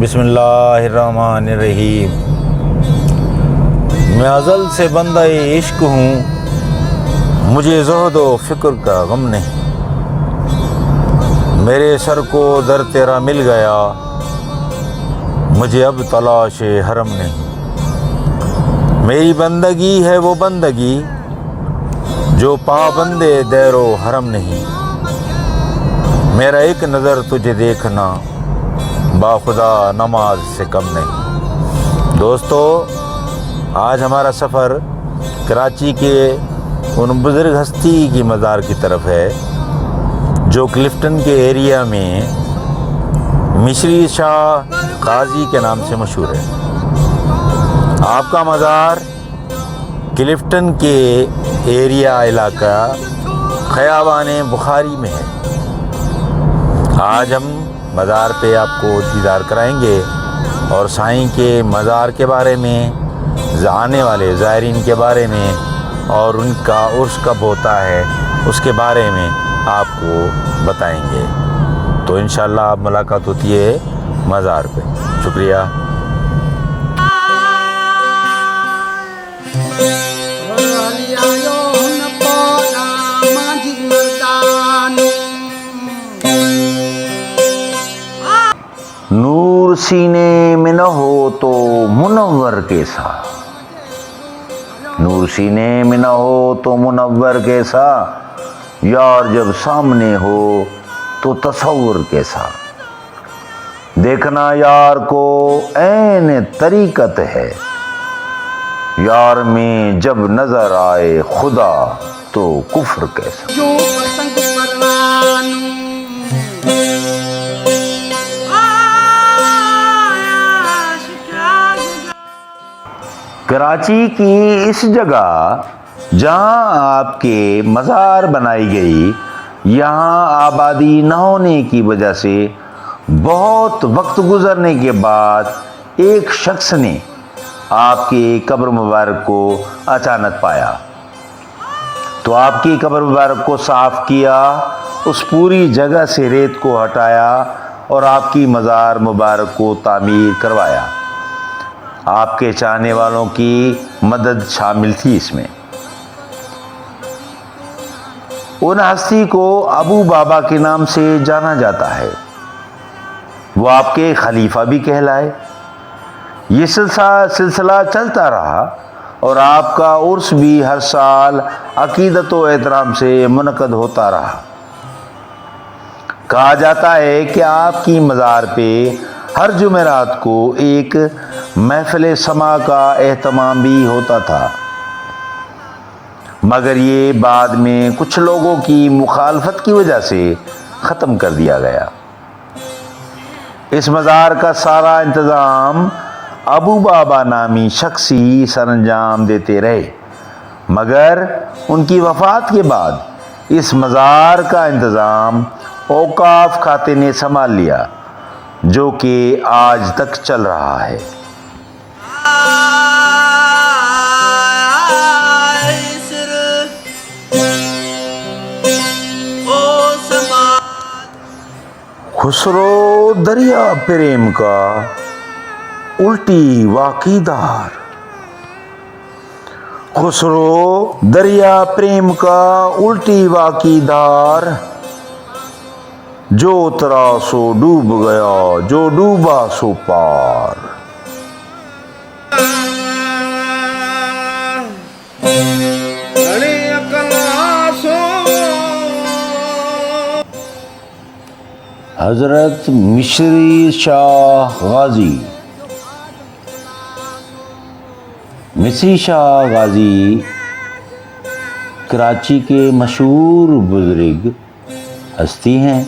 بسم اللہ الرحمن الرحیم۔ میں ازل سے بندہ عشق ہوں، مجھے زہد و فکر کا غم نہیں۔ میرے سر کو در تیرا مل گیا، مجھے اب تلاش حرم نہیں۔ میری بندگی ہے وہ بندگی جو پابندے دیر و حرم نہیں۔ میرا ایک نظر تجھے دیکھنا باخدا نماز سے کم نہیں۔ دوستو، آج ہمارا سفر کراچی کے ان بزرگ ہستی کی مزار کی طرف ہے جو کلفٹن کے ایریا میں مشری شاہ غازی کے نام سے مشہور ہے۔ آپ کا مزار کلفٹن کے ایریا علاقہ خیابان بخاری میں ہے۔ آج ہم مزار پہ آپ کو دیدار کرائیں گے اور سائیں کے مزار کے بارے میں، آنے والے زائرین کے بارے میں اور ان کا عرس کب ہوتا ہے اس کے بارے میں آپ کو بتائیں گے۔ تو انشاءاللہ آپ ملاقات ہوتی ہے مزار پہ۔ شکریہ۔ نور سینے میں نہ ہو تو منور کیسا، نور سینے میں نہ ہو تو منور کیسا، یار جب سامنے ہو تو تصور کیسا۔ دیکھنا یار کو عین طریقت ہے، یار میں جب نظر آئے خدا تو کفر کیسا۔ کراچی کی اس جگہ جہاں آپ کے مزار بنائی گئی، یہاں آبادی نہ ہونے کی وجہ سے بہت وقت گزرنے کے بعد ایک شخص نے آپ کی قبر مبارک کو اچانک پایا تو آپ کی قبر مبارک کو صاف کیا، اس پوری جگہ سے ریت کو ہٹایا اور آپ کی مزار مبارک کو تعمیر کروایا۔ آپ کے چاہنے والوں کی مدد شامل تھی اس میں۔ ان ہستی کو ابو بابا کے نام سے جانا جاتا ہے، وہ آپ کے خلیفہ بھی کہلائے۔ یہ سلسلہ چلتا رہا اور آپ کا عرس بھی ہر سال عقیدت و احترام سے منعقد ہوتا رہا۔ کہا جاتا ہے کہ آپ کی مزار پہ ہر جمعرات کو ایک محفل سما کا اہتمام بھی ہوتا تھا، مگر یہ بعد میں کچھ لوگوں کی مخالفت کی وجہ سے ختم کر دیا گیا۔ اس مزار کا سارا انتظام ابو بابا نامی شخص ہی سر انجام دیتے رہے، مگر ان کی وفات کے بعد اس مزار کا انتظام اوقاف کھاتے نے سنبھال لیا، جو کہ آج تک چل رہا ہے۔ خسرو دریا پریم کا الٹی واقعدار، خسرو دریا پریم کا الٹی واقعدار، جو اترا سو ڈوب گیا، جو ڈوبا سو پار۔ حضرت مشری شاہ غازی۔ مشری شاہ غازی کراچی کے مشہور بزرگ ہستی ہیں۔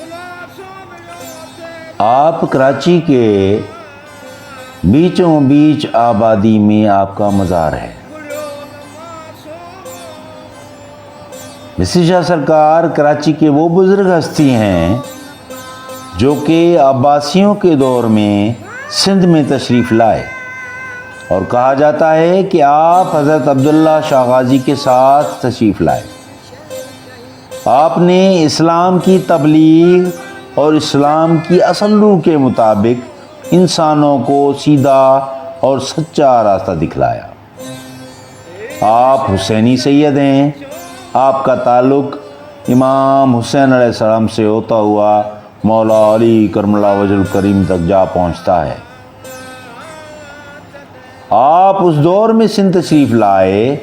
آپ کراچی کے بیچوں بیچ آبادی میں آپ کا مزار ہے۔ مشری شاہ سرکار کراچی کے وہ بزرگ ہستی ہیں جو کہ عباسیوں کے دور میں سندھ میں تشریف لائے، اور کہا جاتا ہے کہ آپ حضرت عبداللہ شاہ غازی کے ساتھ تشریف لائے۔ آپ نے اسلام کی تبلیغ اور اسلام کی اصل روح کے مطابق انسانوں کو سیدھا اور سچا راستہ دکھلایا۔ آپ حسینی سید ہیں۔ آپ کا تعلق امام حسین علیہ السلام سے ہوتا ہوا مولا علی کرم اللہ وجہ الکریم تک جا پہنچتا ہے۔ آپ اس دور میں سندھ تشریف لائے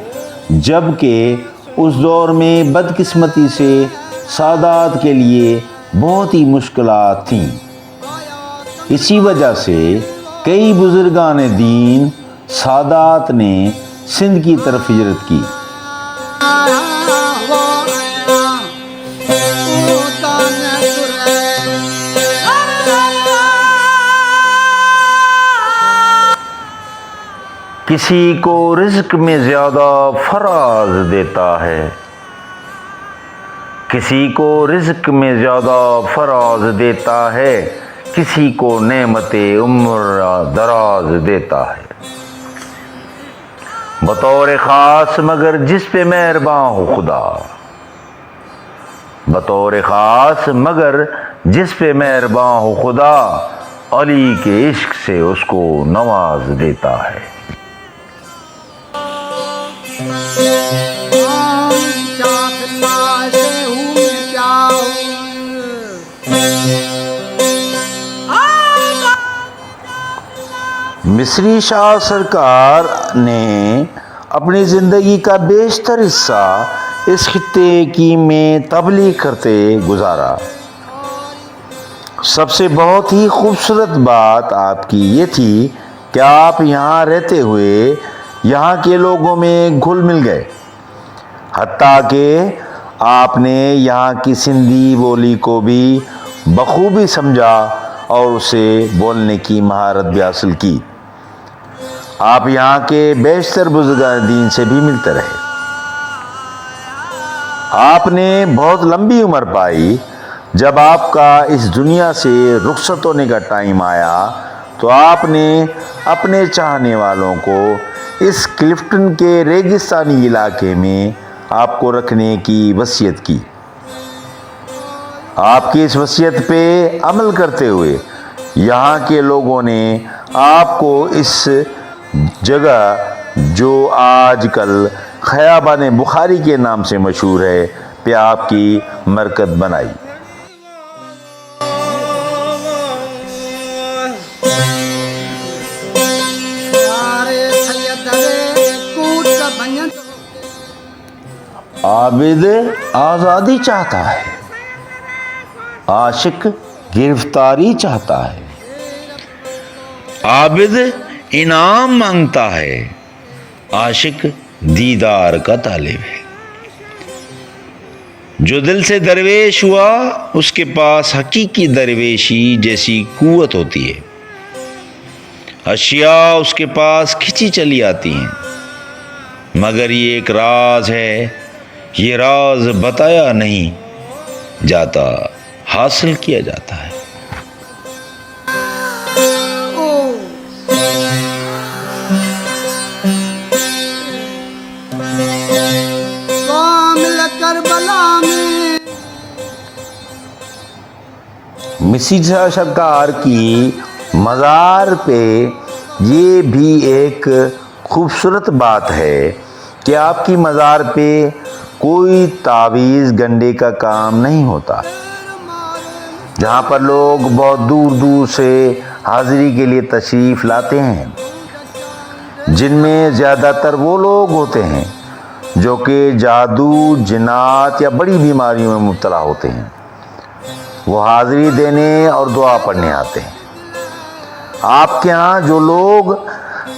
جب کہ اس دور میں بدقسمتی سے سادات کے لیے بہت ہی مشکلات تھیں۔ اسی وجہ سے کئی بزرگان دین سادات نے سندھ کی طرف ہجرت کی۔ کسی کو رزق میں زیادہ فراز دیتا ہے، کسی کو رزق میں زیادہ فراز دیتا ہے، کسی کو نعمت عمر دراز دیتا ہے۔ بطور خاص مگر جس پہ مہرباں ہو خدا، بطور خاص مگر جس پہ مہرباں ہو خدا، علی کے عشق سے اس کو نواز دیتا ہے۔ مصری شاہ سرکار نے اپنی زندگی کا بیشتر حصہ اس خطے کی میں تبلیغ کرتے گزارا۔ سب سے بہت ہی خوبصورت بات آپ کی یہ تھی کہ آپ یہاں رہتے ہوئے یہاں کے لوگوں میں گھل مل گئے، حتیٰ کہ آپ نے یہاں کی سندھی بولی کو بھی بخوبی سمجھا اور اسے بولنے کی مہارت بھی حاصل کی۔ آپ یہاں کے بیشتر بزرگان دین سے بھی ملتے رہے۔ آپ نے بہت لمبی عمر پائی۔ جب آپ کا اس دنیا سے رخصت ہونے کا ٹائم آیا تو آپ نے اپنے چاہنے والوں کو اس کلفٹن کے ریگستانی علاقے میں آپ کو رکھنے کی وصیت کی۔ آپ کی اس وصیت پہ عمل کرتے ہوئے یہاں کے لوگوں نے آپ کو اس جگہ جو آج کل خیابان بخاری کے نام سے مشہور ہے پہ آپ کی مرکز بنائی۔ عابد آزادی چاہتا ہے، عاشق گرفتاری چاہتا ہے، عابد انعام مانگتا ہے، عاشق دیدار کا طالب ہے۔ جو دل سے درویش ہوا اس کے پاس حقیقی درویشی جیسی قوت ہوتی ہے۔ اشیاء اس کے پاس کھینچی چلی آتی ہیں، مگر یہ ایک راز ہے، یہ راز بتایا نہیں جاتا، حاصل کیا جاتا ہے۔ مصری شاہ سرکار کی مزار پہ یہ بھی ایک خوبصورت بات ہے کہ آپ کی مزار پہ کوئی تعویذ گنڈے کا کام نہیں ہوتا۔ جہاں پر لوگ بہت دور دور سے حاضری کے لیے تشریف لاتے ہیں، جن میں زیادہ تر وہ لوگ ہوتے ہیں جو کہ جادو، جنات یا بڑی بیماریوں میں مبتلا ہوتے ہیں، وہ حاضری دینے اور دعا پڑھنے آتے ہیں۔ آپ کے ہاں جو لوگ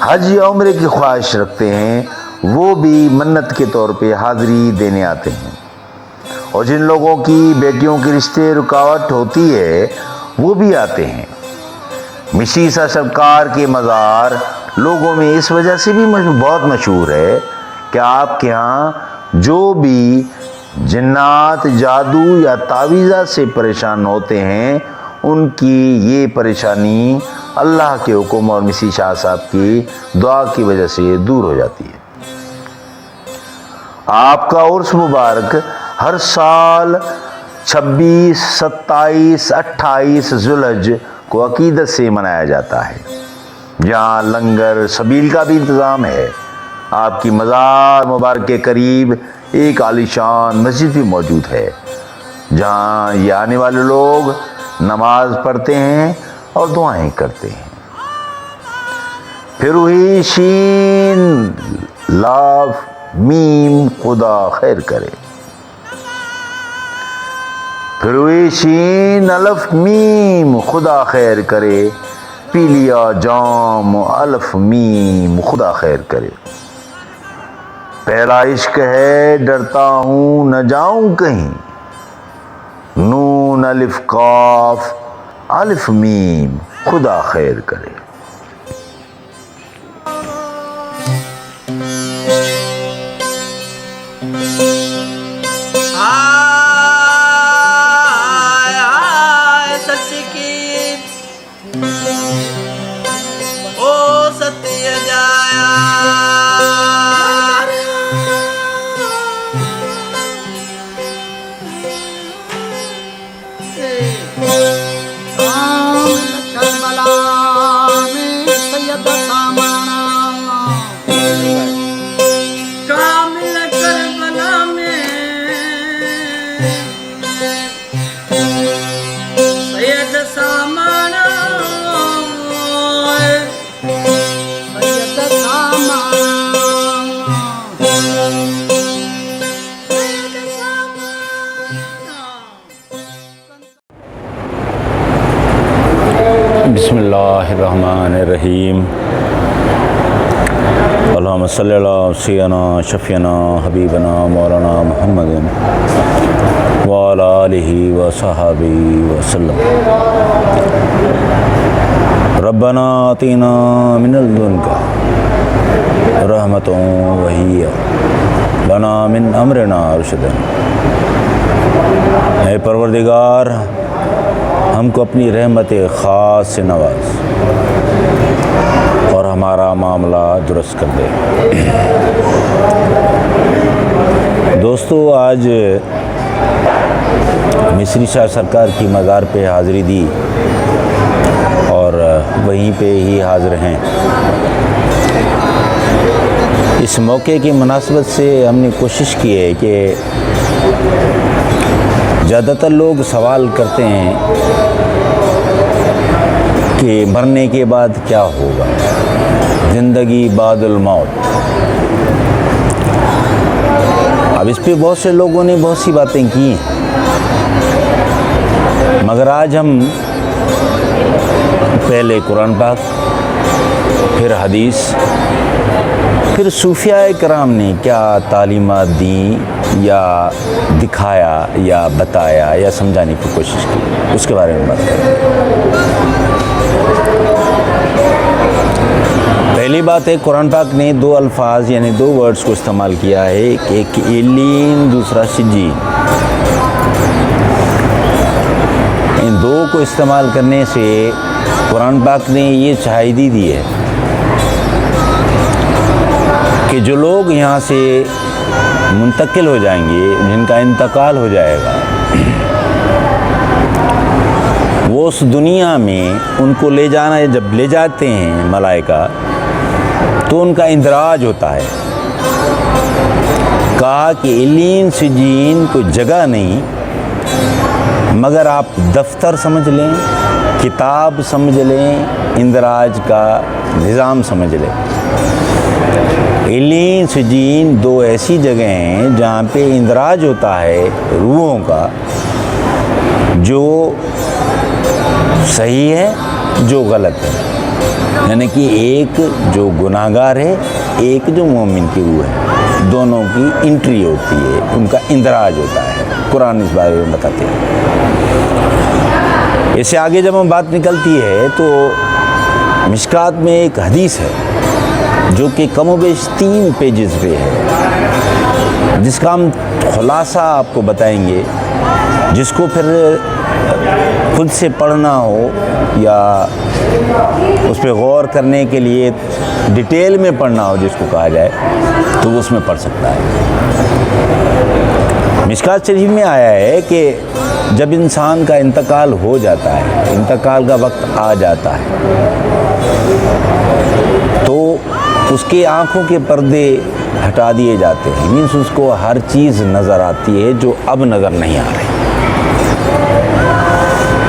حج یا عمرے کی خواہش رکھتے ہیں وہ بھی منت کے طور پہ حاضری دینے آتے ہیں، اور جن لوگوں کی بیٹیوں کے رشتے رکاوٹ ہوتی ہے وہ بھی آتے ہیں۔ مصری شاہ سرکار کے مزار لوگوں میں اس وجہ سے بھی بہت مشہور ہے کہ آپ کے ہاں جو بھی جنات، جادو یا تعویذات سے پریشان ہوتے ہیں ان کی یہ پریشانی اللہ کے حکم اور مصری شاہ صاحب کی دعا کی وجہ سے دور ہو جاتی ہے۔ آپ کا عرس مبارک ہر سال 26، 27، 28 ذوالحج کو عقیدت سے منایا جاتا ہے، جہاں لنگر سبیل کا بھی انتظام ہے۔ آپ کی مزار مبارک کے قریب ایک عالیشان مسجد بھی موجود ہے، جہاں یہ آنے والے لوگ نماز پڑھتے ہیں اور دعائیں کرتے ہیں۔ پھر وہی شین لام میم خدا خیر کرے، پھر وہی شین الف میم خدا خیر کرے، پی لیا جام الف میم خدا خیر کرے۔ پہلا عشق ہے ڈرتا ہوں نہ جاؤں کہیں، نون الف قاف الف میم خدا خیر کرے۔ سچ کی او ستیہ جایا، کربلا میں سید سامانا، کامل کربلا میں سید سامانا، سید سامانا، سید سامانا۔ بسم اللہ الرحمن الرحیم، اللہم صلی اللہ سیدنا شفیعنا حبیبنا مولانا محمد وعلی آلہ وصحبہ وسلم۔ ربنا آتینا من لدنک رحمۃ وہی لنا من امرنا رشدا۔ اے پروردگار، ہم کو اپنی رحمت خاص سے نواز اور ہمارا معاملہ درست کر دے۔ دوستو، آج مصری شاہ سرکار کی مزار پہ حاضری دی اور وہیں پہ ہی حاضر ہیں۔ اس موقع کی مناسبت سے ہم نے کوشش کی ہے کہ زیادہ تر لوگ سوال کرتے ہیں کہ مرنے کے بعد کیا ہوگا، زندگی بعد الموت۔ اب اس پہ بہت سے لوگوں نے بہت سی باتیں کی ہیں، مگر آج ہم پہلے قرآن پاک، پھر حدیث، پھر صوفیاء کرام نے کیا تعلیمات دیں یا دکھایا یا بتایا یا سمجھانے کی کوشش کی، اس کے بارے میں بات کریں۔ پہلی بات ہے، قرآن پاک نے دو الفاظ یعنی دو ورڈز کو استعمال کیا ہے، ایک ایلین، دوسرا سجین۔ ان دو کو استعمال کرنے سے قرآن پاک نے یہ شاہدی دی ہے کہ جو لوگ یہاں سے منتقل ہو جائیں گے، جن کا انتقال ہو جائے گا، وہ اس دنیا میں ان کو لے جانا، جب لے جاتے ہیں ملائکہ تو ان کا اندراج ہوتا ہے۔ کہا کہ ایلین سجین کوئی جگہ نہیں، مگر آپ دفتر سمجھ لیں، کتاب سمجھ لیں، اندراج کا نظام سمجھ لیں۔ ایلین سجین دو ایسی جگہ ہیں جہاں پہ اندراج ہوتا ہے روحوں کا، جو صحیح ہے جو غلط ہے، یعنی کہ ایک جو گناہ گار ہے، ایک جو مومن کی روح ہے، دونوں کی انٹری ہوتی ہے، ان کا اندراج ہوتا ہے۔ قرآن اس بارے میں بتاتے ہیں۔ اس سے آگے جب ہم بات نکلتی ہے تو مشکات میں ایک حدیث ہے جو کہ کم و بیش 3 پیجز پہ ہے، جس کا ہم خلاصہ آپ کو بتائیں گے، جس کو پھر خود سے پڑھنا ہو یا اس پہ غور کرنے کے لیے ڈیٹیل میں پڑھنا ہو جس کو کہا جائے، تو وہ اس میں پڑھ سکتا ہے۔ مشکات شریف میں آیا ہے کہ جب انسان کا انتقال ہو جاتا ہے، انتقال کا وقت آ جاتا ہے، تو اس کے آنکھوں کے پردے ہٹا دیے جاتے ہیں، مینس اس کو ہر چیز نظر آتی ہے جو اب نظر نہیں آ رہی۔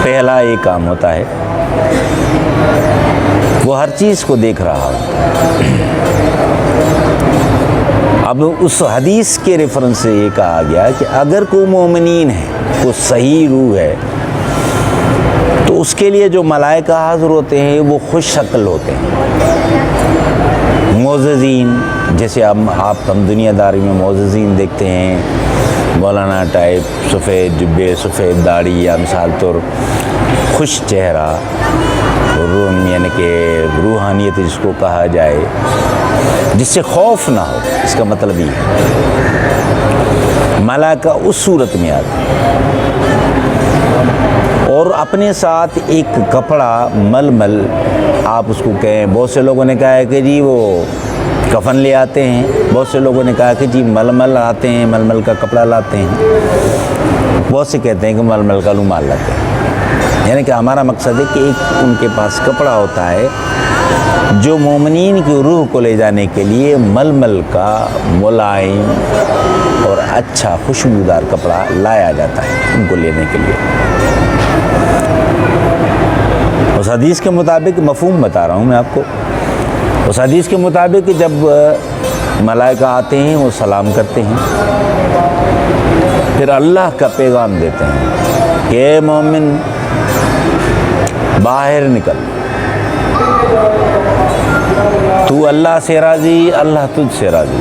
پہلا یہ کام ہوتا ہے، وہ ہر چیز کو دیکھ رہا ہوتا ہے۔ اب اس حدیث کے ریفرنس سے یہ کہا گیا کہ اگر کوئی مومنین ہے، کوئی صحیح روح ہے، تو اس کے لیے جو ملائکہ حاضر ہوتے ہیں وہ خوش شکل ہوتے ہیں، معززین، جیسے ہم دنیا داری میں معززین دیکھتے ہیں، مولانا ٹائپ، سفید جبے، سفید داڑھی، یا مثال طور خوش چہرہ، یعنی کہ روحانیت جس کو کہا جائے، جس سے خوف نہ ہو، اس کا مطلب یہ ہے۔ ملائکہ اس صورت میں آتے اور اپنے ساتھ ایک کپڑا ململ، آپ اس کو کہیں، بہت سے لوگوں نے کہا ہے کہ جی وہ کفن لے آتے ہیں، بہت سے لوگوں نے کہا کہ جی ململ آتے ہیں، ململ کا کپڑا لاتے ہیں، بہت سے کہتے ہیں کہ ململ کا رومال لاتے ہیں۔ یعنی کہ ہمارا مقصد ہے کہ ایک ان کے پاس کپڑا ہوتا ہے جو مومنین کی روح کو لے جانے کے لیے ململ کا ملائم اور اچھا خوشبودار کپڑا لایا جاتا ہے ان کو لینے کے لیے۔ اس حدیث کے مطابق، مفہوم بتا رہا ہوں میں آپ کو، اس حدیث کے مطابق جب ملائکہ آتے ہیں وہ سلام کرتے ہیں، پھر اللہ کا پیغام دیتے ہیں کہ اے مومن باہر نکل، تو اللہ سے راضی، اللہ تجھ سے راضی۔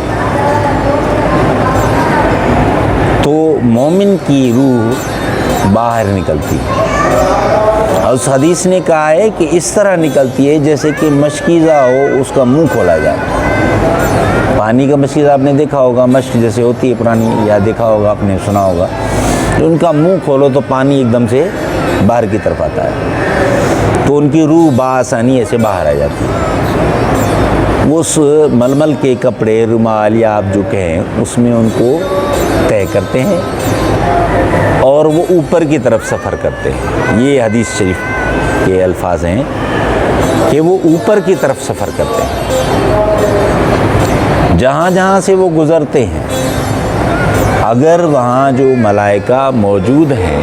تو مومن کی روح باہر نکلتی ہے، اور اس حدیث نے کہا ہے کہ اس طرح نکلتی ہے جیسے کہ مشکیزہ ہو، اس کا منہ کھولا جائے۔ پانی کا مشکیزہ آپ نے دیکھا ہوگا، مشک جیسے ہوتی ہے پرانی، یا دیکھا ہوگا، آپ نے سنا ہوگا، ان کا منہ کھولو تو پانی ایک دم سے باہر کی طرف آتا ہے، تو ان کی روح بآسانی ایسے باہر آ جاتی ہے۔ وہ اس ململ کے کپڑے، رومال یا آپ جو کہیں، اس میں ان کو طے کرتے ہیں اور وہ اوپر کی طرف سفر کرتے ہیں۔ یہ حدیث شریف کے الفاظ ہیں کہ وہ اوپر کی طرف سفر کرتے ہیں، جہاں جہاں سے وہ گزرتے ہیں، اگر وہاں جو ملائکہ موجود ہیں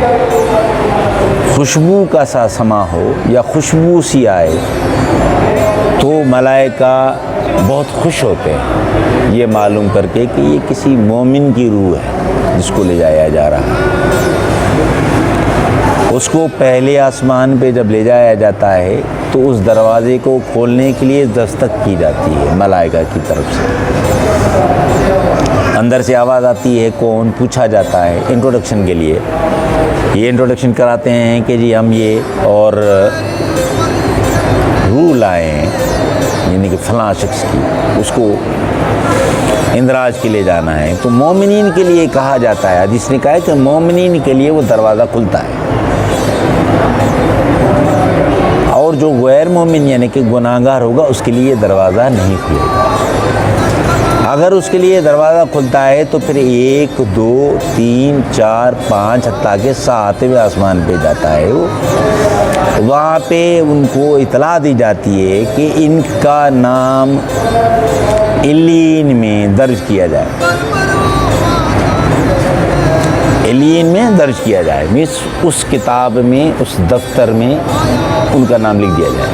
خوشبو کا سا سما ہو یا خوشبو سی آئے تو ملائکہ بہت خوش ہوتے ہیں، یہ معلوم کر کے کہ یہ کسی مومن کی روح ہے جس کو لے جایا جا رہا ہے۔ اس کو پہلے آسمان پہ جب لے جایا جاتا ہے تو اس دروازے کو کھولنے کے لیے دستک کی جاتی ہے ملائکہ کی طرف سے، اندر سے آواز آتی ہے، کون، پوچھا جاتا ہے انٹروڈکشن کے لیے، یہ انٹروڈکشن کراتے ہیں کہ جی ہم یہ اور روح لائے ہیں، یعنی کہ فلاں شخص کی، اس کو اندراج کے لیے جانا ہے۔ تو مومنین کے لیے کہا جاتا ہے، حدیث نے کہا ہے کہ مومنین کے لیے وہ دروازہ کھلتا ہے، اور جو غیر مومن یعنی کہ گناہگار ہوگا اس کے لیے دروازہ نہیں کھلے گا۔ اگر اس کے لیے دروازہ کھلتا ہے تو پھر 1 2 3 4 5 حتیٰ کہ 7ویں آسمان پہ جاتا ہے، وہاں پہ ان کو اطلاع دی جاتی ہے کہ ان کا نام علیین میں درج کیا جائے، علیین میں درج کیا جائے، مینس اس کتاب میں، اس دفتر میں ان کا نام لکھ دیا جائے۔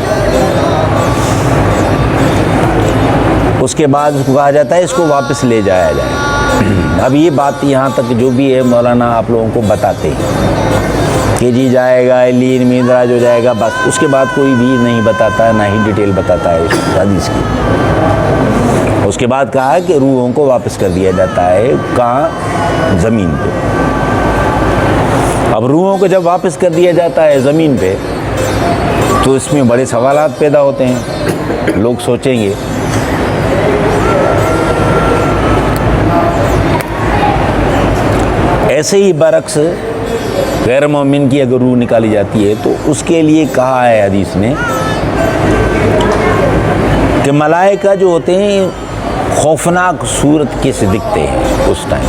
اس کے بعد اس کو کہا جاتا ہے اس کو واپس لے جایا جائے۔ اب یہ بات یہاں تک جو بھی ہے مولانا آپ لوگوں کو بتاتے ہیں کہ جی جائے گا علیین میں اندراج ہو جائے گا، بس اس کے بعد کوئی بھی نہیں بتاتا، نہ ہی ڈیٹیل بتاتا ہے اس حدیث کی۔ اس کے بعد کہا کہ روحوں کو واپس کر دیا جاتا ہے، کہاں؟ زمین پہ۔ اب روحوں کو جب واپس کر دیا جاتا ہے زمین پہ تو اس میں بڑے سوالات پیدا ہوتے ہیں، لوگ سوچیں گے ایسے ہی برعکس غیر مومن کی اگر روح نکالی جاتی ہے تو اس کے لیے کہا ہے حدیث نے کہ ملائکہ جو ہوتے ہیں خوفناک صورت کیسے دکھتے ہیں، اس ٹائم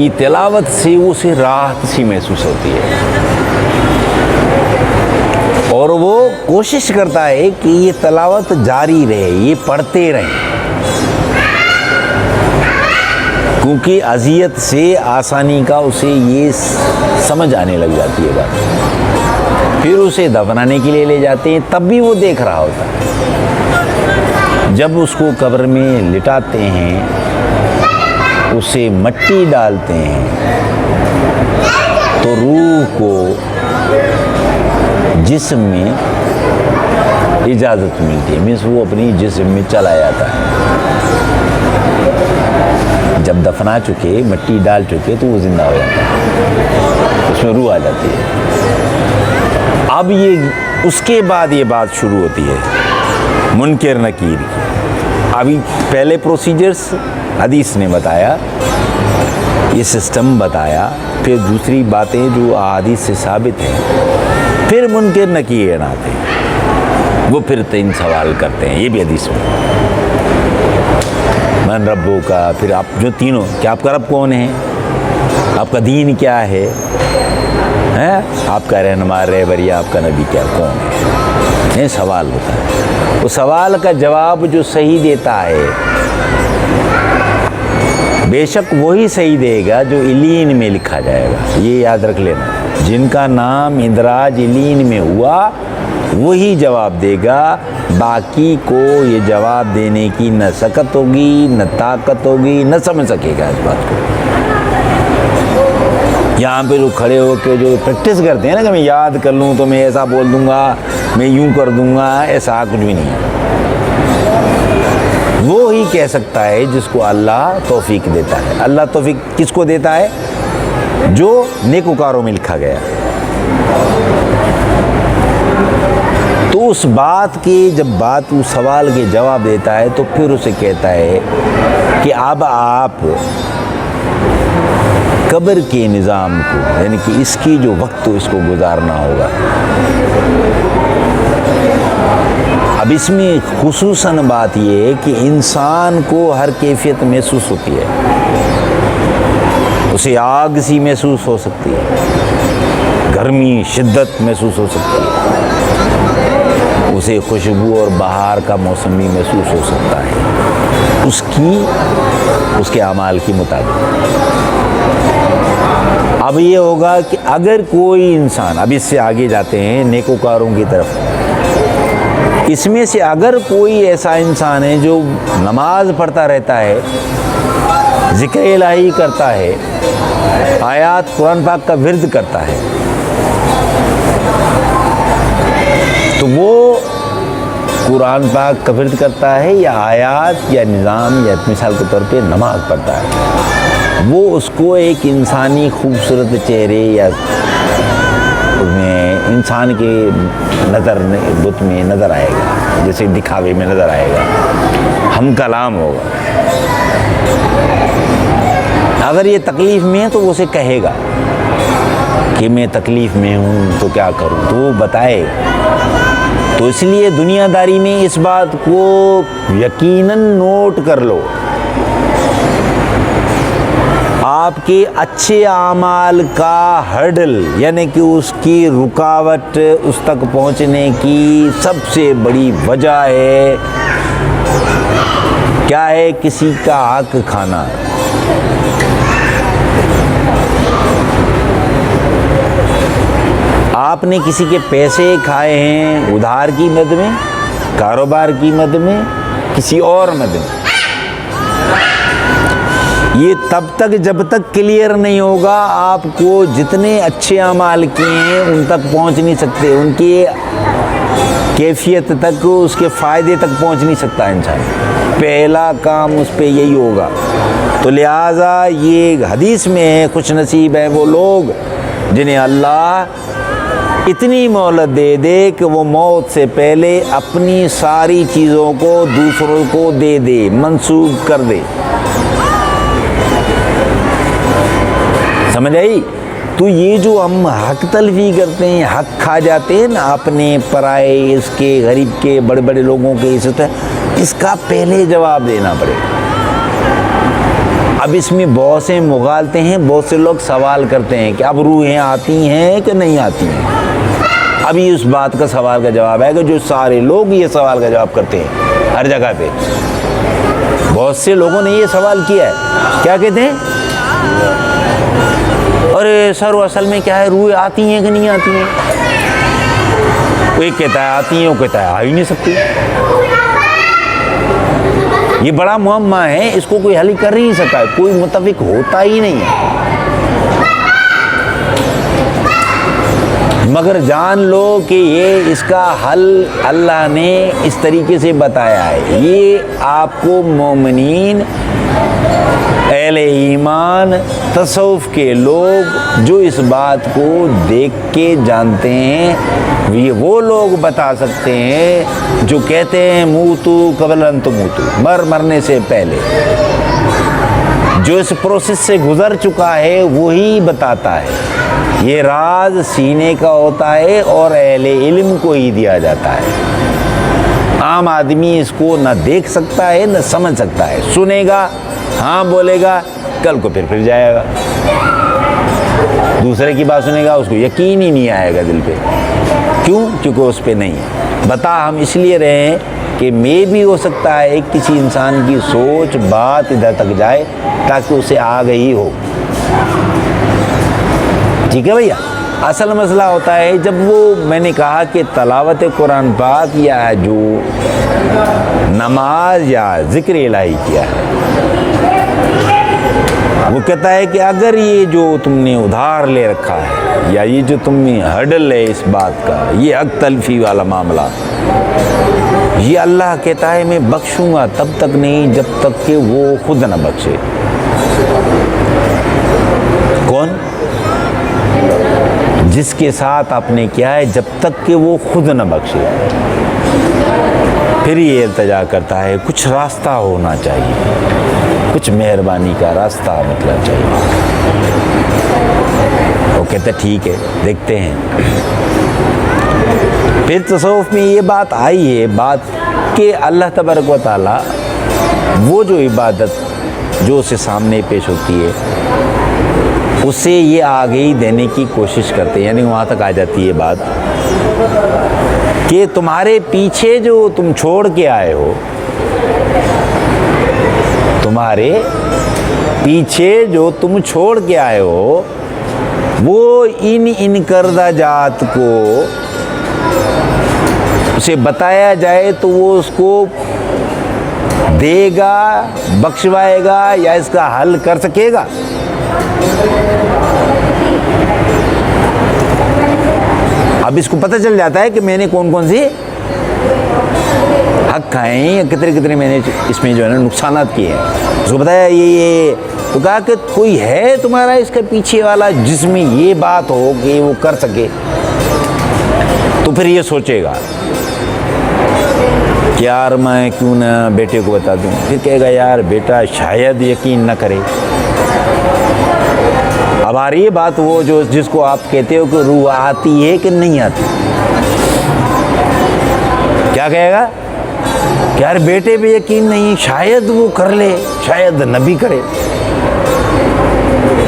کی تلاوت سے اسے راحت سی محسوس ہوتی ہے، اور وہ کوشش کرتا ہے کہ یہ تلاوت جاری رہے، یہ پڑھتے رہیں، کیونکہ اذیت سے آسانی کا اسے یہ سمجھ آنے لگ جاتی ہے بات۔ پھر اسے دفنانے کے لیے لے جاتے ہیں، تب بھی وہ دیکھ رہا ہوتا ہے۔ جب اس کو قبر میں لٹاتے ہیں، اسے مٹی ڈالتے ہیں، تو روح کو جسم میں اجازت ملتی ہے، مینس وہ اپنی جسم میں چلا جاتا ہے۔ جب دفنا چکے، مٹی ڈال چکے، تو وہ زندہ ہو جاتا ہے، اس میں روح آ جاتی ہے۔ اب یہ اس کے بعد یہ بات شروع ہوتی ہے منکر نکیر کی۔ ابھی پہلے پروسیجرز حدیث نے بتایا، یہ سسٹم بتایا، پھر دوسری باتیں جو احادیث سے ثابت ہیں، پھر منکر نکیر آتے ہیں، وہ پھر 3 سوال کرتے ہیں، یہ بھی حدیث میں، من ربو کا، پھر آپ جو تینوں، کہ آپ کا رب کون ہے، آپ کا دین کیا ہے، آپ کا رہنما رہبری، آپ کا نبی کیا، کون ہے، یہ سوال ہوتا ہے۔ وہ سوال کا جواب جو صحیح دیتا ہے، بے شک وہی صحیح دے گا جو علین میں لکھا جائے گا، یہ یاد رکھ لینا، جن کا نام اندراج علین میں ہوا وہی جواب دے گا، باقی کو یہ جواب دینے کی نہ سکت ہوگی، نہ طاقت ہوگی، نہ سمجھ سکے گا اس بات کو۔ یہاں پہ لوگ کھڑے ہو کے جو پریکٹس کرتے ہیں نا کہ میں یاد کر لوں تو میں ایسا بول دوں گا، میں یوں کر دوں گا، ایسا کچھ بھی نہیں ہے۔ وہ ہی کہہ سکتا ہے جس کو اللہ توفیق دیتا ہے۔ اللہ توفیق کس کو دیتا ہے؟ جو نیکوکاروں میں لکھا گیا۔ تو اس بات کے جب بات اس سوال کے جواب دیتا ہے تو پھر اسے کہتا ہے کہ اب آپ قبر کے نظام کو، یعنی کہ اس کی جو وقت اس کو گزارنا ہوگا۔ اب اس میں خصوصاً بات یہ ہے کہ انسان کو ہر کیفیت محسوس ہوتی ہے، اسے آگ سی محسوس ہو سکتی ہے، گرمی شدت محسوس ہو سکتی ہے، اسے خوشبو اور بہار کا موسم بھی محسوس ہو سکتا ہے، اس کے اعمال کے مطابق۔ اب یہ ہوگا کہ اگر کوئی انسان، اب اس سے آگے جاتے ہیں نیکوکاروں کی طرف، اس میں سے اگر کوئی ایسا انسان ہے جو نماز پڑھتا رہتا ہے، ذکر الہی کرتا ہے، آیات قرآن پاک کا ورد کرتا ہے، تو وہ قرآن پاک کا ورد کرتا ہے یا آیات یا نظام یا مثال کے طور پہ نماز پڑھتا ہے، وہ اس کو ایک انسانی خوبصورت چہرے یا اس میں انسان کے نظر بت میں نظر آئے گا، جیسے دکھاوے میں نظر آئے گا، ہم کلام ہوگا۔ اگر یہ تکلیف میں ہے تو وہ اسے کہے گا کہ میں تکلیف میں ہوں تو کیا کروں، تو وہ بتائے گا۔ تو اس لیے دنیا داری میں اس بات کو یقیناً نوٹ کر لو، آپ کے اچھے اعمال کا ہرڈل، یعنی کہ اس کی رکاوٹ اس تک پہنچنے کی سب سے بڑی وجہ ہے کیا ہے؟ کسی کا حق کھانا۔ آپ نے کسی کے پیسے کھائے ہیں ادھار کی مد میں، کاروبار کی مد میں، کسی اور مد میں، یہ تب تک جب تک کلیئر نہیں ہوگا آپ کو جتنے اچھے اعمال کیے ہیں ان تک پہنچ نہیں سکتے، ان کی کیفیت تک، اس کے فائدے تک پہنچ نہیں سکتا انسان۔ پہلا کام اس پہ یہی ہوگا۔ تو لہٰذا یہ حدیث میں ہے، خوش نصیب ہیں وہ لوگ جنہیں اللہ اتنی مہلت دے دے کہ وہ موت سے پہلے اپنی ساری چیزوں کو دوسروں کو دے دے، منسوب کر دے۔ سمجھ آئی؟ تو یہ جو ہم حق تلفی کرتے ہیں، حق کھا جاتے ہیں نا اپنے پرائے، اس کے غریب کے، بڑے بڑے لوگوں کے، اس کا پہلے جواب دینا پڑے گا۔ اب اس میں بہت سے مغالطے ہیں، بہت سے لوگ سوال کرتے ہیں کہ اب روحیں آتی ہیں کہ نہیں آتی ہیں۔ ابھی اس بات کا سوال کا جواب ہے کہ جو سارے لوگ یہ سوال کا جواب کرتے ہیں ہر جگہ پہ، بہت سے لوگوں نے یہ سوال کیا ہے، کیا کہتے ہیں؟ ارے سر وہ اصل میں کیا ہے، روحیں آتی ہیں کہ نہیں آتی ہیں؟ وہ ایک کہتا ہے آتی ہیں، وہ کہتا ہے آ ہی نہیں سکتی۔ یہ بڑا معمہ ہے، اس کو کوئی حل کر ہی نہیں سکتا ہے، کوئی متفق ہوتا ہی نہیں ہے۔ مگر جان لو کہ یہ اس کا حل اللہ نے اس طریقے سے بتایا ہے۔ یہ آپ کو مومنین، اہل ایمان، تصوف کے لوگ جو اس بات کو دیکھ کے جانتے ہیں، یہ وہ لوگ بتا سکتے ہیں جو کہتے ہیں موتو قبل ان تموتو، مرنے سے پہلے۔ جو اس پروسیس سے گزر چکا ہے وہی بتاتا ہے۔ یہ راز سینے کا ہوتا ہے اور اہل علم کو ہی دیا جاتا ہے۔ عام آدمی اس کو نہ دیکھ سکتا ہے نہ سمجھ سکتا ہے، سنے گا، ہاں بولے گا، کل کو پھر جائے گا، دوسرے کی بات سنے گا، اس کو یقین ہی نہیں آئے گا دل پہ۔ کیوں؟ کیونکہ اس پہ نہیں ہے۔ بتا ہم اس لیے رہے ہیں کہ میں بھی ہو سکتا ہے کسی انسان کی سوچ بات ادھر تک جائے تاکہ اسے آگہی ہو۔ ٹھیک ہے بھیا؟ اصل مسئلہ ہوتا ہے جب وہ میں نے کہا کہ تلاوت قرآن پاک یا جو نماز یا ذکر الہی کیا ہے، وہ کہتا ہے کہ اگر یہ جو تم نے ادھار لے رکھا ہے یا یہ جو تم نے ہرڈل ہے اس بات کا، یہ حق تلفی والا معاملہ، یہ اللہ کہتا ہے میں بخشوں گا تب تک نہیں جب تک کہ وہ خود نہ بخشے۔ کون؟ جس کے ساتھ آپ نے کیا ہے جب تک کہ وہ خود نہ بخشے۔ پھر یہ التجا کرتا ہے کچھ راستہ ہونا چاہیے، کچھ مہربانی کا راستہ نکلنا چاہیے۔ وہ کہتے ٹھیک ہے دیکھتے ہیں۔ پھر تصوف میں یہ بات آئی ہے بات کہ اللہ تبارک و تعالیٰ وہ جو عبادت جو اسے سامنے پیش ہوتی ہے اسے یہ آگہی دینے کی کوشش کرتے ہیں، یعنی وہاں تک آ جاتی ہے بات کہ تمہارے پیچھے جو تم چھوڑ کے آئے ہو، تمہارے پیچھے جو تم چھوڑ کے آئے ہو، وہ ان کردہ جات کو اسے بتایا جائے تو وہ اس کو دے گا، بخشوائے گا یا اس کا حل کر سکے گا؟ اب اس کو پتہ چل جاتا ہے کہ میں نے کون کون سی حق کھائے ہیں یا کتنے میں نے اس میں جو ہے نا نقصانات کیے ہیں، اس کو بتایا یہ تو کہا کہ کوئی ہے تمہارا اس کے پیچھے والا جس میں یہ بات ہو کہ وہ کر سکے، تو پھر یہ سوچے گا کہ یار میں کیوں نہ بیٹے کو بتا دوں، پھر کہے گا یار بیٹا شاید یقین نہ کرے۔ اب آ رہی ہے بات وہ جو جس کو آپ کہتے ہو کہ روح آتی ہے کہ نہیں آتی، کیا کہے گا کہ یار بیٹے پہ یقین نہیں، شاید وہ کر لے، شاید نہ بھی کرے۔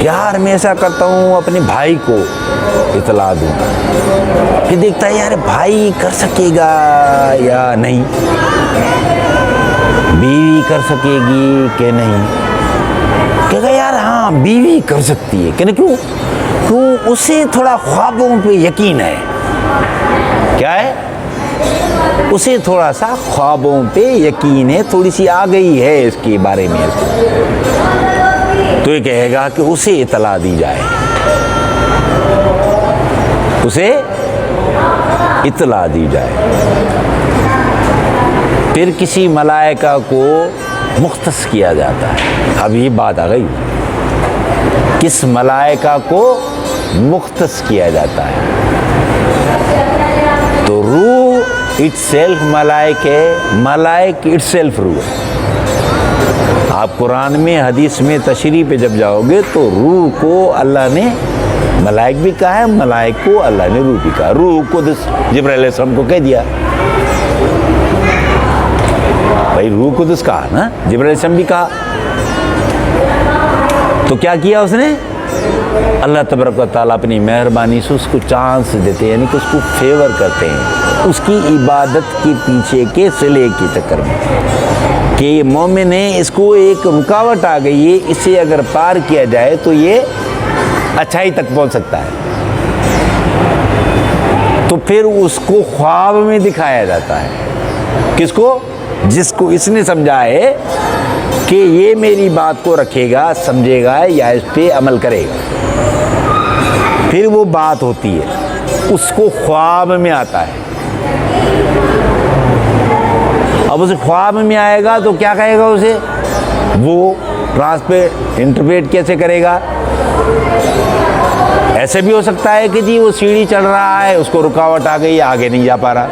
یار میں ایسا کرتا ہوں اپنے بھائی کو اطلاع دوں، پھر دیکھتا ہے یار بھائی کر سکے گا یا نہیں، بیوی کر سکے گی کہ نہیں، کہے گا یار ہاں بیوی کر سکتی ہے کہ نہیں، کیوں اسے تھوڑا خوابوں پہ یقین ہے، کیا ہے اسے تھوڑا سا خوابوں پہ یقین ہے، تھوڑی سی آ گئی ہے اس کے بارے میں، تو یہ کہے گا کہ اسے اطلاع دی جائے، اسے اطلاع دی جائے۔ پھر کسی ملائکہ کو مختص کیا جاتا ہے۔ اب یہ بات آ گئی، کس ملائکہ کو مختص کیا جاتا ہے؟ تو روح اٹ سیلف ملائک ہے، ملائک اٹ سیلف روح ہے۔ آپ قرآن میں حدیث میں تشریح پہ جب جاؤ گے تو روح کو اللہ نے ملائک بھی کہا ہے، ملائک کو اللہ نے روح بھی کہا۔ روح قدس جبرائیل علیہ السلام کو کہہ دیا، بھائی روح قدس کہا نا، جبرائیل علیہ السلام بھی کہا، تو کیا کیا اس نے؟ اللہ تبارک و تعالیٰ اپنی مہربانی سے اس کو چانس دیتے ہیں، یعنی کہ اس کو فیور کرتے ہیں اس کی عبادت کے پیچھے کے صلے کے چکر میں، کہ یہ مومن ہے، اس کو ایک رکاوٹ آ گئی ہے، اسے اگر پار کیا جائے تو یہ اچھائی تک پہنچ سکتا ہے، تو پھر اس کو خواب میں دکھایا جاتا ہے۔ کس کو؟ جس کو اس نے سمجھا ہے کہ یہ میری بات کو رکھے گا، سمجھے گا یا اس پہ عمل کرے گا، پھر وہ بات ہوتی ہے، اس کو خواب میں آتا ہے۔ اب اسے خواب میں آئے گا تو کیا کہے گا اسے؟ وہ انٹرپریٹ کیسے کرے گا؟ ایسے بھی ہو سکتا ہے کہ جی وہ سیڑھی چڑھ رہا ہے، اس کو رکاوٹ آ گئی، آگے نہیں جا پا رہا،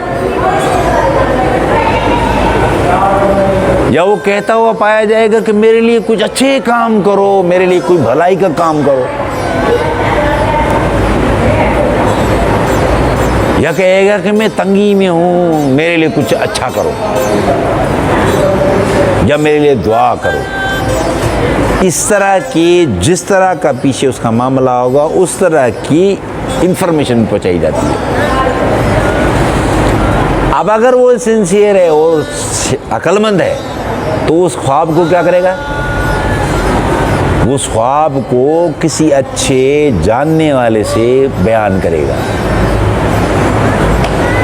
یا وہ کہتا ہوا پایا جائے گا کہ میرے لیے کچھ اچھے کام کرو، میرے لیے کوئی بھلائی کا کام کرو، یا کہے گا کہ میں تنگی میں ہوں، میرے لیے کچھ اچھا کرو، یا میرے لیے دعا کرو۔ اس طرح کی جس طرح کا پیچھے اس کا معاملہ ہوگا اس طرح کی انفارمیشن پہنچائی جاتی ہے۔ اب اگر وہ سنسیئر ہے اور عقل مند ہے تو اس خواب کو کیا کرے گا؟ اس خواب کو کسی اچھے جاننے والے سے بیان کرے گا۔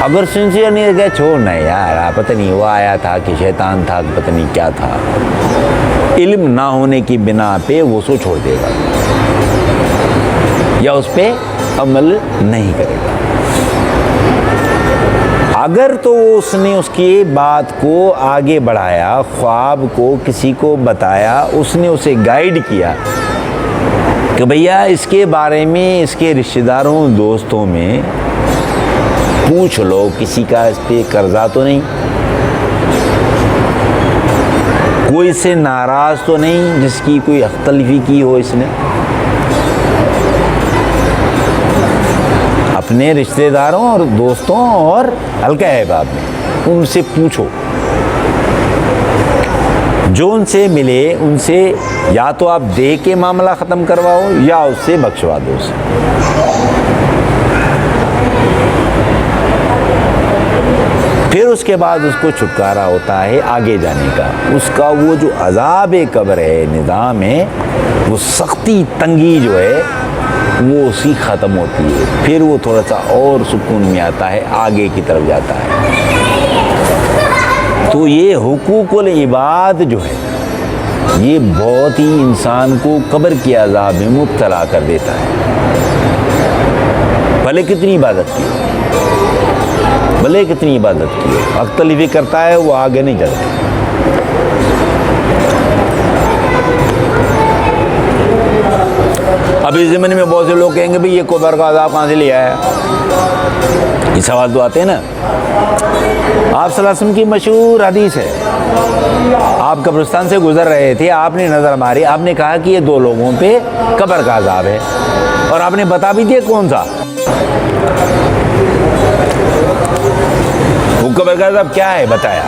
اگر سنسیئر نہیں ہے، چھوڑنا ہے یار، پتہ نہیں وہ آیا تھا کہ شیطان تھا، پتہ نہیں کیا تھا، علم نہ ہونے کی بنا پہ وہ سو چھوڑ دے گا یا اس پہ عمل نہیں کرے گا۔ اگر تو اس نے اس کی بات کو آگے بڑھایا، خواب کو کسی کو بتایا، اس نے اسے گائیڈ کیا کہ بھیا اس کے بارے میں اس کے رشتہ داروں دوستوں میں پوچھ لو، کسی کا اس پہ قرضہ تو نہیں، کوئی سے ناراض تو نہیں جس کی کوئی حق تلفی کی ہو اس نے، اپنے رشتہ داروں اور دوستوں اور حلقہ احباب میں ان سے پوچھو، جو ان سے ملے ان سے یا تو آپ دے کے معاملہ ختم کرواؤ یا اس سے بخشوا دو اسے۔ پھر اس کے بعد اس کو چھٹکارا ہوتا ہے آگے جانے کا، اس کا وہ جو عذاب قبر ہے، نظام ہے، وہ سختی تنگی جو ہے وہ اسی ختم ہوتی ہے، پھر وہ تھوڑا سا اور سکون میں آتا ہے، آگے کی طرف جاتا ہے۔ تو یہ حقوق العباد جو ہے یہ بہت ہی انسان کو قبر کے عذاب میں مبتلا کر دیتا ہے، بھلے کتنی عبادت کی، بھلے کتنی عبادت کی، حق تلفی کرتا ہے وہ آگے نہیں جاتا۔ ابھی اس زمانے میں بہت سے لوگ کہیں گے بھئی یہ قبر کا عذاب کہاں سے لے آیا؟ یہ سوال تو آتے ہیں نا۔ آپ صلی اللہ علیہ وسلم کی مشہور حدیث ہے، آپ قبرستان سے گزر رہے تھے، آپ نے نظر ماری، آپ نے کہا کہ یہ دو لوگوں پہ قبر کا عذاب ہے، اور آپ نے بتا بھی دیا کون سا۔ وہ قبر کا عذاب کیا ہے بتایا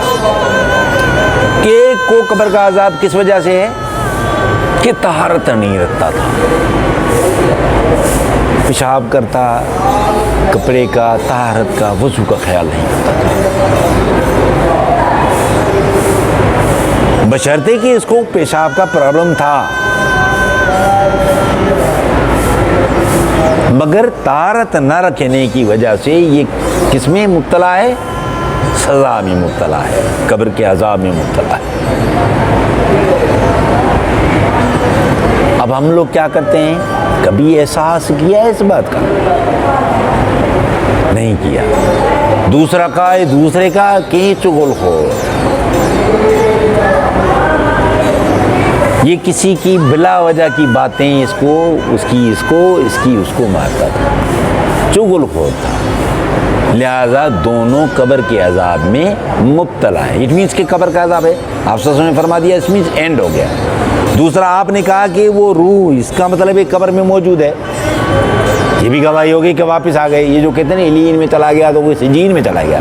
کہ ایک کو قبر کا عذاب کس وجہ سے ہے کہ طہارت نہیں رکھتا تھا، پیشاب کرتا، کپڑے کا، طہارت کا، وضو کا خیال نہیں کرتا تھا، بشرطے کہ اس کو پیشاب کا پرابلم تھا، مگر طہارت نہ رکھنے کی وجہ سے یہ کس میں مبتلا ہے؟ سزا میں مبتلا ہے، قبر کے عذاب میں مبتلا ہے۔ اب ہم لوگ کیا کرتے ہیں؟ کبھی احساس کیا ہے اس بات کا؟ نہیں کیا۔ دوسرا کا دوسرے کا کہ چغل خور، یہ کسی کی بلا وجہ کی باتیں اس کو اس کو مارتا تھا، چغل خور تھا، لہذا دونوں قبر کے عذاب میں مبتلا ہے۔ اٹ مینس کہ قبر کا عذاب ہے، آپ صلی اللہ علیہ وسلم نے فرما دیا، اس مینس اینڈ ہو گیا۔ دوسرا آپ نے کہا کہ وہ روح، اس کا مطلب ہے قبر میں موجود ہے، یہ بھی گواہی ہوگی کہ واپس آ گئے۔ یہ جو کہتے ہیں نا علین میں چلا گیا تو وہ سجین میں چلا گیا،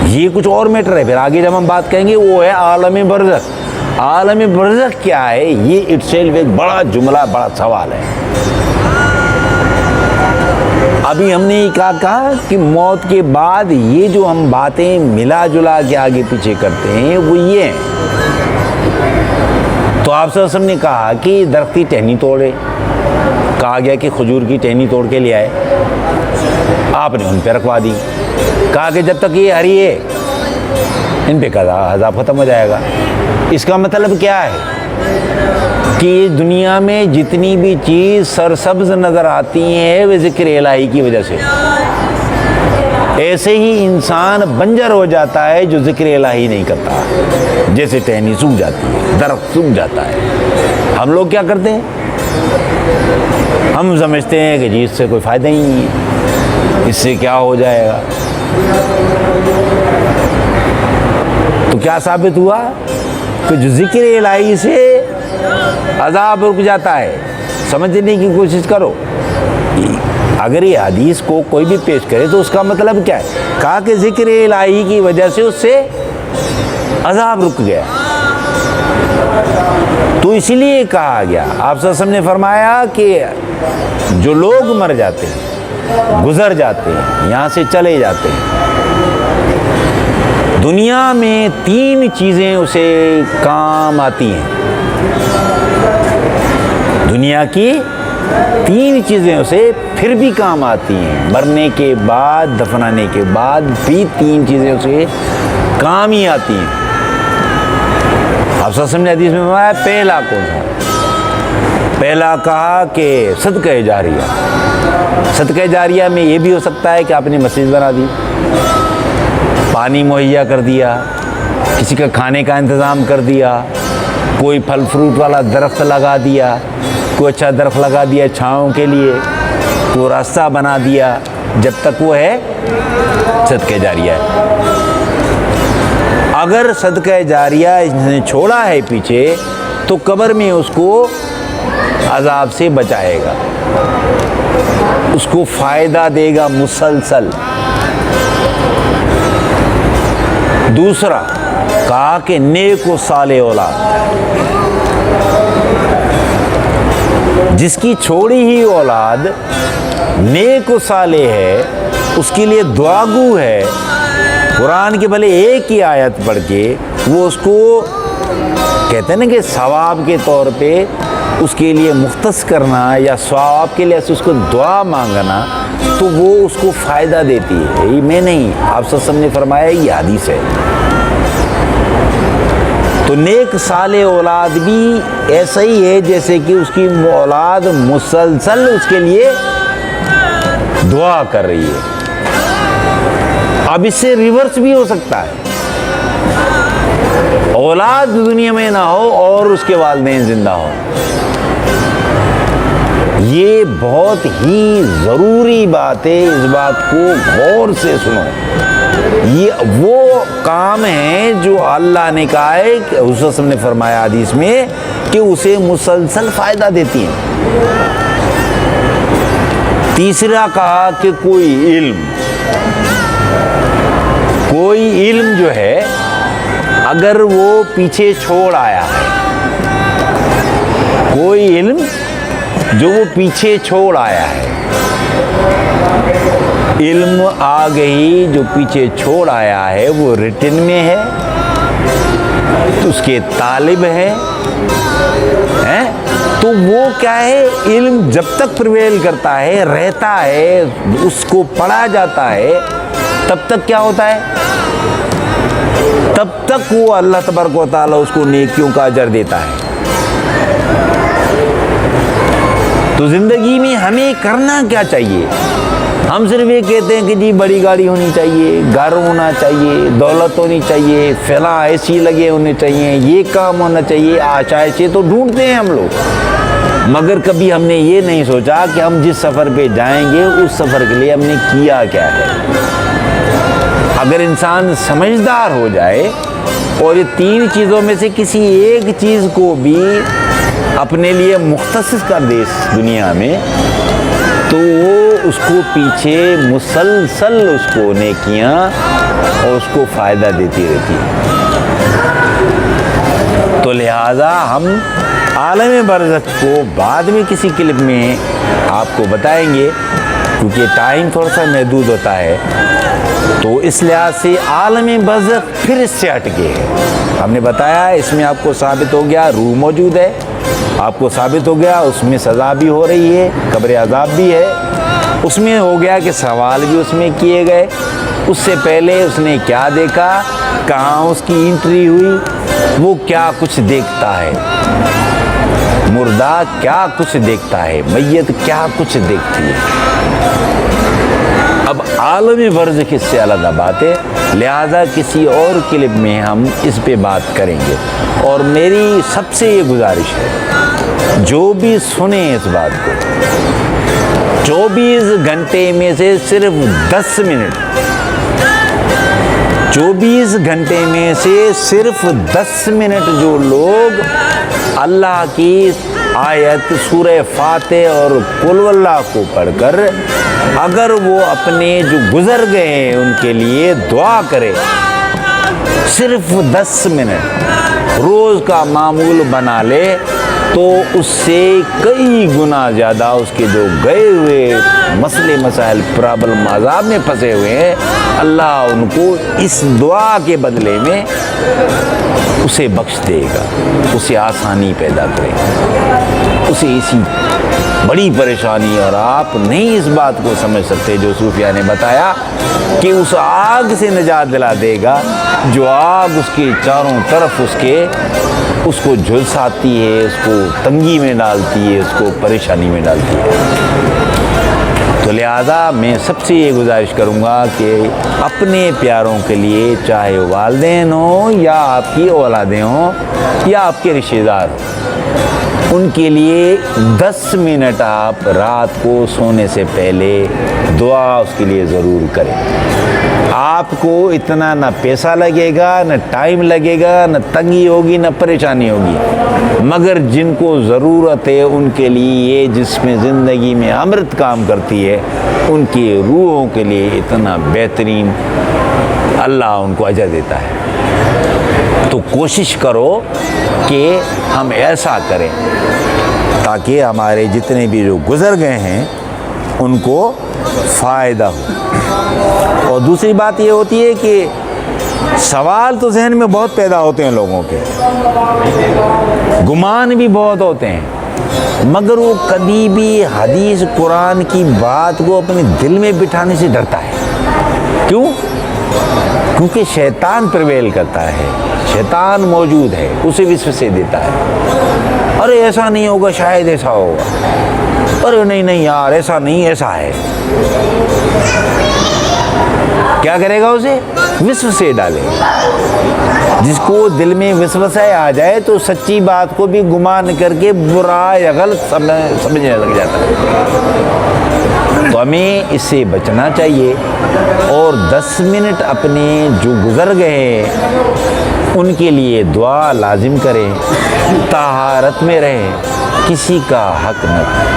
یہ کچھ اور میٹر ہے۔ پھر آگے جب ہم بات کہیں گے وہ ہے عالم برزخ، عالم برزخ کیا ہے؟ یہ اٹ سیلف ایک بڑا جملہ، بڑا سوال ہے۔ ابھی ہم نے یہ کہا کہ موت کے بعد یہ جو ہم باتیں ملا جلا کے آگے پیچھے کرتے ہیں وہ یہ ہیں۔ تو آپ صلی اللہ علیہ وسلم نے کہا کہ درخت کی ٹہنی توڑے، کہا گیا کہ کھجور کی ٹہنی توڑ کے لے آئے، آپ نے ان پہ رکھوا دی، کہا کہ جب تک یہ ہری ہے ان پہ عذاب ختم ہو جائے گا۔ اس کا مطلب کیا ہے کہ دنیا میں جتنی بھی چیز سرسبز نظر آتی ہیں وہ ذکر الہی کی وجہ سے، ایسے ہی انسان بنجر ہو جاتا ہے جو ذکر الہی نہیں کرتا، جیسے ٹہنی سوکھ جاتی ہے، درخت سوکھ جاتا ہے۔ ہم لوگ کیا کرتے ہیں؟ ہم سمجھتے ہیں کہ جی اس سے کوئی فائدہ ہی نہیں ہے، اس سے کیا ہو جائے گا۔ تو کیا ثابت ہوا کہ جو ذکر الہی سے عذاب رک جاتا ہے۔ سمجھنے کی کوشش کرو، اگر یہ حدیث کو کوئی بھی پیش کرے تو اس کا مطلب کیا ہے؟ کہا کہ ذکر الہی کی وجہ سے اس سے عذاب رک گیا، تو اسی لیے کہا گیا۔ آپ صلی اللہ علیہ وسلم نے فرمایا کہ جو لوگ مر جاتے ہیں، گزر جاتے ہیں، یہاں سے چلے جاتے ہیں، دنیا میں 3 چیزیں اسے کام آتی ہیں، دنیا کی 3 چیزیں اسے پھر بھی کام آتی ہیں، مرنے کے بعد، دفنانے کے بعد بھی 3 چیزیں اسے کام ہی آتی ہیں۔ آپ صلی اللہ علیہ وسلم نے حدیث میں فرمایا پہلا کون سا؟ پہلا کہا کہ صدقہ جاریہ۔ صدقہ جاریہ میں یہ بھی ہو سکتا ہے کہ آپ نے مسجد بنا دی، پانی مہیا کر دیا، کسی کا کھانے کا انتظام کر دیا، کوئی پھل فروٹ والا درخت لگا دیا، کوئی اچھا درخت لگا دیا چھاؤں کے لیے، کوئی راستہ بنا دیا، جب تک وہ ہے صدقہ جاریہ ہے۔ اگر صدقہ جاریہ اس نے چھوڑا ہے پیچھے تو قبر میں اس کو عذاب سے بچائے گا، اس کو فائدہ دے گا مسلسل۔ دوسرا کہا کہ نیک و صالح اولاد، جس کی چھوڑی ہی اولاد نیک و صالح ہے، اس کے لیے دعا گو ہے، قرآن کے بھلے ایک ہی آیت پڑھ کے وہ اس کو کہتے ہیں نا کہ ثواب کے طور پہ اس کے لیے مختص کرنا یا ثواب کے لیے اس کو دعا مانگنا، تو وہ اس کو فائدہ دیتی ہے۔ یہ میں نہیں، آپ صلی اللہ علیہ وسلم نے فرمایا، یہ حدیث ہے۔ تو نیک صالح اولاد بھی ایسا ہی ہے جیسے کہ اس کی اولاد مسلسل اس کے لیے دعا کر رہی ہے۔ اب اس سے ریورس بھی ہو سکتا ہے، اولاد دنیا میں نہ ہو اور اس کے والدین زندہ ہو۔ یہ بہت ہی ضروری بات ہے، اس بات کو غور سے سنو۔ یہ وہ کام ہیں جو اللہ نے کہا ہے کہ حضور صلی اللہ علیہ وسلم نے فرمایا حدیث میں کہ اسے مسلسل فائدہ دیتی ہیں۔ تیسرا کہا کہ کوئی علم جو ہے اگر وہ پیچھے چھوڑ آیا ہے، کوئی علم جو وہ پیچھے چھوڑ آیا ہے، علم آ گئی جو پیچھے چھوڑ آیا ہے، وہ ریٹن میں ہے، اس کے طالب ہے، تو وہ کیا ہے، علم جب تک پریویل کرتا ہے، رہتا ہے، اس کو پڑھا جاتا ہے، تب تک کیا ہوتا ہے، تب تک وہ اللہ تبارک و تعالیٰ اس کو نیکیوں کا اجر دیتا ہے۔ تو زندگی میں ہمیں کرنا کیا چاہیے؟ ہم صرف یہ کہتے ہیں کہ جی بڑی گاڑی ہونی چاہیے، گھر ہونا چاہیے، دولت ہونی چاہیے، فلاں ایسی لگے ہونے چاہیے، یہ کام ہونا چاہیے، آشائشیں تو ڈھونڈتے ہیں ہم لوگ، مگر کبھی ہم نے یہ نہیں سوچا کہ ہم جس سفر پہ جائیں گے اس سفر کے لیے ہم نے کیا کیا ہے۔ اگر انسان سمجھدار ہو جائے اور یہ 3 چیزوں میں سے کسی ایک چیز کو بھی اپنے لیے مختص کر دے اس دنیا میں، تو وہ اس کو پیچھے مسلسل اس کو نیکیاں اور اس کو فائدہ دیتی رہتی ہے۔ تو لہٰذا ہم عالم برزخ کو بعد میں کسی کلپ میں آپ کو بتائیں گے، کیونکہ ٹائم تھوڑا سا محدود ہوتا ہے، تو اس لحاظ سے عالم برزخ پھر اس سے ہٹ کے ہے۔ ہم نے بتایا اس میں آپ کو ثابت ہو گیا روح موجود ہے، آپ کو ثابت ہو گیا اس میں سزا بھی ہو رہی ہے، قبر عذاب بھی ہے، اس میں ہو گیا کہ سوال بھی اس میں کیے گئے، اس سے پہلے اس نے کیا دیکھا، کہاں اس کی انٹری ہوئی، وہ کیا کچھ دیکھتا ہے، مردہ کیا کچھ دیکھتا ہے، میت کیا کچھ دیکھتی ہے۔ اب عالم برزخ اس سے علیحدہ بات ہے، لہذا کسی اور کلپ میں ہم اس پہ بات کریں گے۔ اور میری سب سے یہ گزارش ہے، جو بھی سنیں اس بات کو 24 گھنٹے میں سے صرف 10 منٹ، 24 گھنٹے میں سے صرف 10 منٹ جو لوگ اللہ کی آیت سورہ فاتح اور قل واللہ کو پڑھ کر اگر وہ اپنے جو گزر گئے ہیں ان کے لیے دعا کرے، صرف 10 منٹ روز کا معمول بنا لے، تو اس سے کئی گنا زیادہ اس کے جو گئے ہوئے مسئلے مسائل پرابلم عذاب میں پھنسے ہوئے ہیں، اللہ ان کو اس دعا کے بدلے میں اسے بخش دے گا، اسے آسانی پیدا کرے گا، اسے اسی بڑی پریشانی۔ اور آپ نہیں اس بات کو سمجھ سکتے جو صوفیہ نے بتایا کہ اس آگ سے نجات دلا دے گا جو آگ اس کے چاروں طرف اس کو جھلساتی ہے، اس کو تنگی میں ڈالتی ہے، اس کو پریشانی میں ڈالتی ہے۔ تو لہذا میں سب سے یہ گزارش کروں گا کہ اپنے پیاروں کے لیے، چاہے والدین ہوں یا آپ کی اولادیں ہوں یا آپ کے رشتہ دار ہوں، ان کے لیے 10 منٹ آپ رات کو سونے سے پہلے دعا اس کے لیے ضرور کریں۔ آپ کو اتنا نہ پیسہ لگے گا، نہ ٹائم لگے گا، نہ تنگی ہوگی، نہ پریشانی ہوگی، مگر جن کو ضرورت ہے ان کے لیے یہ جس میں زندگی میں امرت کام کرتی ہے، ان کی روحوں کے لیے اتنا بہترین اللہ ان کو اجر دیتا ہے۔ تو کوشش کرو کہ ہم ایسا کریں تاکہ ہمارے جتنے بھی جو گزر گئے ہیں ان کو فائدہ ہو۔ اور دوسری بات یہ ہوتی ہے کہ سوال تو ذہن میں بہت پیدا ہوتے ہیں لوگوں کے، گمان بھی بہت ہوتے ہیں، مگر وہ کبھی بھی حدیث قرآن کی بات کو اپنے دل میں بٹھانے سے ڈرتا ہے۔ کیوں؟ کیونکہ شیطان پرویل کرتا ہے، شیطان موجود ہے، اسے وسوسے دیتا ہے، ارے ایسا نہیں ہوگا، شاید ایسا ہوگا، ارے نہیں یار ایسا نہیں، ایسا ہے۔ کیا کرے گا؟ اسے وسوسے ڈالے۔ جس کو دل میں وسوسہ آ جائے تو سچی بات کو بھی گمان کر کے برا یا غلط سمجھنے لگ جاتا ہے۔ تو ہمیں اس سے بچنا چاہیے، اور 10 منٹ اپنے جو گزر گئے ان کے لیے دعا لازم کریں، طہارت میں رہیں، کسی کا حق نہ کریں۔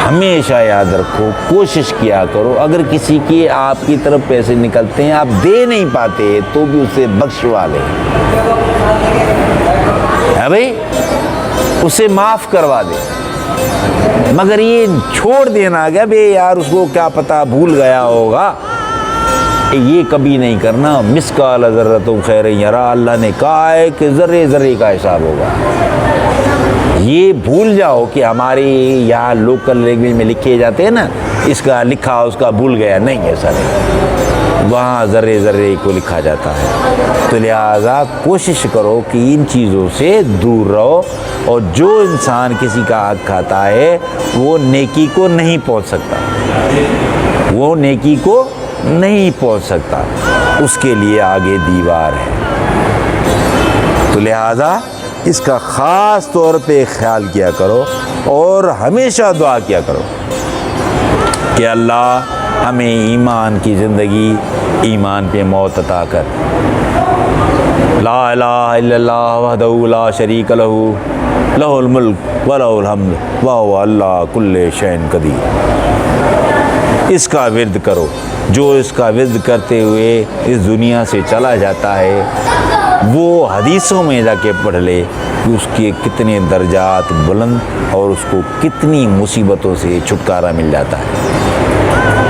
ہمیشہ یاد رکھو، کوشش کیا کرو، اگر کسی کے آپ کی طرف پیسے نکلتے ہیں آپ دے نہیں پاتے تو بھی اسے بخشوا لیں، ہے بھائی، اسے معاف کروا دیں۔ مگر یہ چھوڑ دینا گیا بے یار اس کو کیا پتا بھول گیا ہوگا، یہ کبھی نہیں کرنا۔ مثقال ذرۃ خیر یرا، اللہ نے کہا ہے کہ ذرے ذرے کا حساب ہوگا۔ یہ بھول جاؤ کہ ہمارے یہاں لوکل لینگویج میں لکھے جاتے ہیں نا، اس کا لکھا اس کا بھول گیا، نہیں ایسا نہیں، وہاں ذرے ذرے کو لکھا جاتا ہے۔ تو لہٰذا کوشش کرو کہ ان چیزوں سے دور رہو، اور جو انسان کسی کا حق کھاتا ہے وہ نیکی کو نہیں پہنچ سکتا، وہ نیکی کو نہیں پہنچ سکتا، اس کے لیے آگے دیوار ہے۔ تو لہٰذا اس کا خاص طور پہ خیال کیا کرو، اور ہمیشہ دعا کیا کرو کہ اللہ ہمیں ایمان کی زندگی، ایمان پہ موت عطا کر۔ لا الہ الا اللہ وحدہ لا شریک لہ، لہ الملک ولہ الحمد وہو علی کل شیء قدیر۔ اس کا ورد کرو، جو اس کا ورد کرتے ہوئے اس دنیا سے چلا جاتا ہے وہ حدیثوں میں جا کے پڑھ لے کہ اس کے کتنے درجات بلند اور اس کو کتنی مصیبتوں سے چھٹکارا مل جاتا ہے۔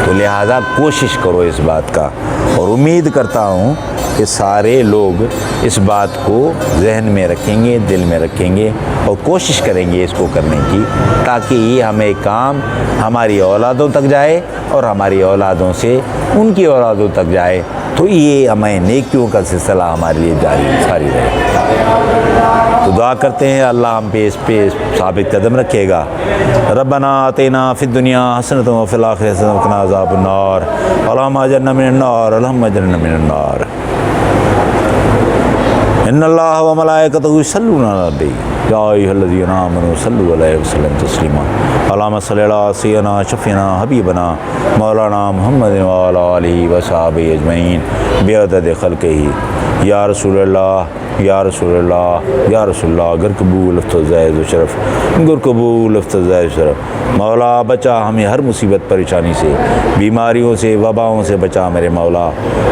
تو لہٰذا کوشش کرو اس بات کا، اور امید کرتا ہوں کہ سارے لوگ اس بات کو ذہن میں رکھیں گے، دل میں رکھیں گے اور کوشش کریں گے اس کو کرنے کی، تاکہ یہ ہمیں کام ہماری اولادوں تک جائے اور ہماری اولادوں سے ان کی اولادوں تک جائے، تو یہ ہمیں نیکیوں کا سلسلہ ہمارے لیے جاری رہے۔ تو دعا کرتے ہیں اللہ ہم پہ اس پہ ثابت قدم رکھے گا۔ ربنا آتینا فی الدنیا حسنۃ وفی الآخرۃ حسنۃ وقنا عذاب النار اللہم اجرنا من النار اللہم اجرنا من النار۔ ان اللہ و ملائکتہ یصلون علی النبی یا ایھا الذین آمنوا صلوا علیہ وسلم تسلیما۔ اللہم صلی علی سیدنا شفیعنا حبیبنا مولانا محمد وعلی آلہ وصحبہ اجمعین بعدد خلقہ۔ یا رسول اللہ یا رسول اللہ یا رسول اللہ، گر قبول افتض و شرف، گر قبول افتض و شرف۔ مولا بچا ہمیں ہر مصیبت پریشانی سے، بیماریوں سے، وباؤں سے بچا میرے مولا،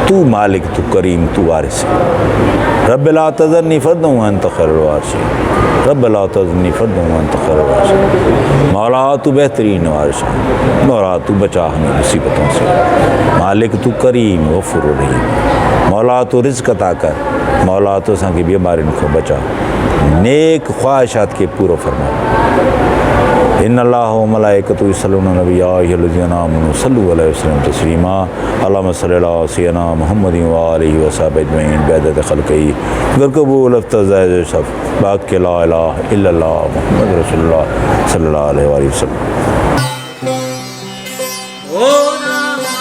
تو مالک، تو کریم، تو وارث ہے۔ رب لا تذرنی فردا وانت خیر الوارثین، رب لا تذرنی فردا وانت خیر الوارثین۔ مولا تو بہترین وارث ہے، مولا تو بچا ہمیں مصیبتوں سے، مالک تو کریم غفور رحیم۔ مولا تو رزق عطا کر، مولا تو سان کی بیماریوں کو بچا، نیک خواہشات کے پورا فرما۔ ان اللہ و ملائکتہ یصلون علی النبی یا ایھا الذین آمنوا صلوا علیہ وسلم تسلیما۔ اللہم صلی علی سیدنا محمد وآلہ وصحبہ اجمعین بعدد خلقہ۔ گر قبول افتض و شرف، باقی لا الہ الا اللہ محمد رسول اللہ صلی اللہ علیہ وآلہ وسلم۔ او راما